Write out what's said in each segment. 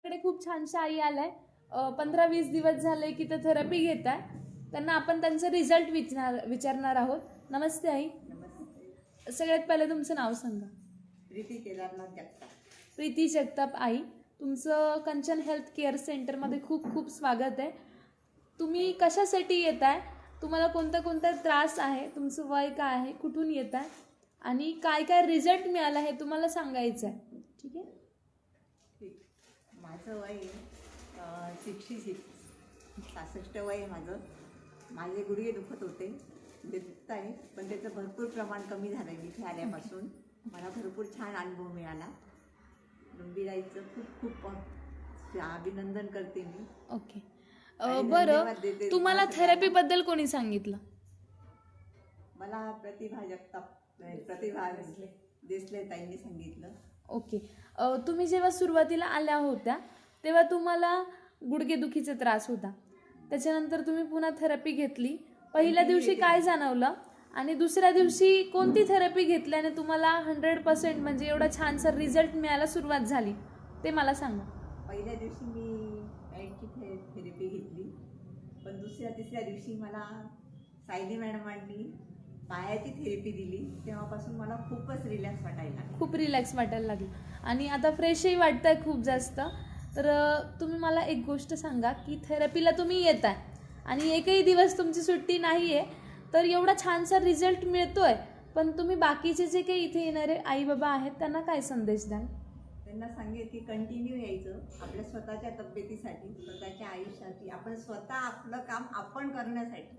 कडे खूप छानशा आई आलाय 15-20 दिवस झाले की ते थेरपी घेत आहे. त्यांना आपण त्यांचा रिझल्ट विचारणार आहोत. नमस्ते आई. नमस्ते. सगळ्यात पहिले तुमचं नाव सांगा. प्रीती केदारनाथ जगताप. प्रीती जगताप आई, तुमचं कंचन हेल्थ केअर सेंटरमध्ये खूप खूप स्वागत आहे. तुम्ही कशासाठी येत आहे, तुम्हाला कोणता कोणता त्रास आहे, तुमचं वय काय आहे, कुठून येत आहे आणि काय काय रिझल्ट मिळाला हे तुम्हाला सांगायचं आहे. ठीक आहे. ठीक. माझं वय 66 वय आहे माझं. माझे गुडघे दुखत होते, दुखत आहे, पण त्याचं भरपूर प्रमाण कमी झालं आहे इथे आल्यापासून. मला भरपूर छान अनुभव मिळाला. लुंबीराईचं खूप खूप अभिनंदन करते मी. ओके. आणि बरं, धन्यवाद देते तुम्हाला थेरपीबद्दल कोणी सांगितलं? मला प्रतिभा देसले ताईंनी सांगितलं. ओके. तुम्ही जेव्हा सुरुवातीला आल्या होत्या तेव्हा तुम्हाला गुडघेदुखीचा त्रास होता, त्याच्यानंतर तुम्ही पुन्हा थेरपी घेतली. पहिल्या दिवशी काय जाणवलं आणि दुसऱ्या दिवशी कोणती थेरपी घेतल्याने तुम्हाला 100% म्हणजे एवढा छानसा रिझल्ट मिळायला सुरुवात झाली ते मला सांगा. पहिल्या दिवशी मी पॅडची थेरपी घेतली, पण दुसऱ्या तिसऱ्या दिवशी मला सायली मॅडमांनी पायाची थेरपी दिली. तेव्हापासून मला खूपच रिलॅक्स वाटायला लागलं. खूप रिलॅक्स वाटायला लागलं आणि आता फ्रेशही वाटतंय खूप जास्त. तर तुम्ही मला एक गोष्ट सांगा की थेरपीला तुम्ही येत आहे आणि एकही दिवस तुमची सुट्टी नाही आहे, तर एवढा छानसा रिझल्ट मिळतोय, पण तुम्ही बाकीचे जे काही इथे येणारे आई बाबा आहेत त्यांना काय संदेश द्याल? त्यांना सांगेल की कंटिन्यू यायचं आपल्या स्वतःच्या तब्येतीसाठी, स्वतःच्या आयुष्यासाठी. आपण स्वतः आपलं काम आपण करण्यासाठी,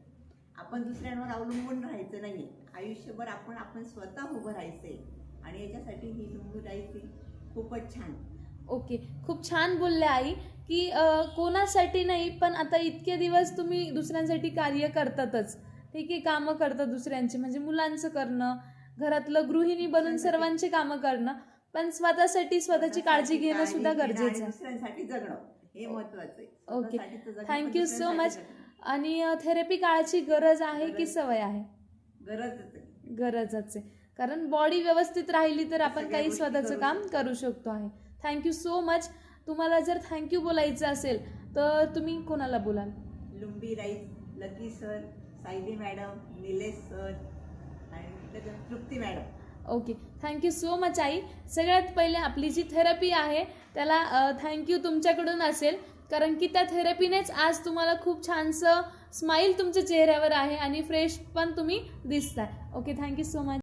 आपण दुसऱ्यांवर अवलंबून राहायचं नाही. आयुष्यभर आपण स्वतः उभं राहायचंय आणि याच्यासाठी ही लुंबीराईची खूपच छान. ओके. खूप छान बोलले आई की कोणासाठी नाही, पण आता इतके दिवस तुम्ही दुसऱ्यांसाठी कार्य करतातच. ठीक आहे, कामं करतात दुसऱ्यांची, म्हणजे मुलांचं करणं, घरातलं गृहिणी बनून सर्वांची कामं करणं, पण स्वतःसाठी स्वतःची काळजी घेणं सुद्धा गरजेचं आहे. दुसऱ्यांसाठी जगणं हे महत्वाचं आहे. ओके. स्वतःसाठी तर जगणं, थँक्यू पण सो दुसऱ्यांसाठी मच. जगणं. आणि थेरपी काळाची गरज आहे की सवय आहे? गरजच आहे. गरजच आहे, कारण बॉडी व्यवस्थित राहिली तर आपण सगळ्या काही गोष्टी स्वतःचं करू काम करू शकतो आहे. Thank you so much. तुम्हाला जर थँक्यू बोलायचं असेल तर तुम्ही कोणाला बोलाल? लुंबीराईज, Lucky sir, Sayali madam, Nilesh sir आणि Trupti madam. Okay. Thank you so much आई. सगळ्यात पहिले आपली जी थेरपी आहे त्याला थँक्यू तुमच्याकडून असेल, कारण की त्या थेरपीनेच आज तुम्हाला खूप छानसं स्माईल तुमच्या चेहऱ्यावर आहे आणि फ्रेश पण तुम्ही दिसताय. ओके. Thank you so much.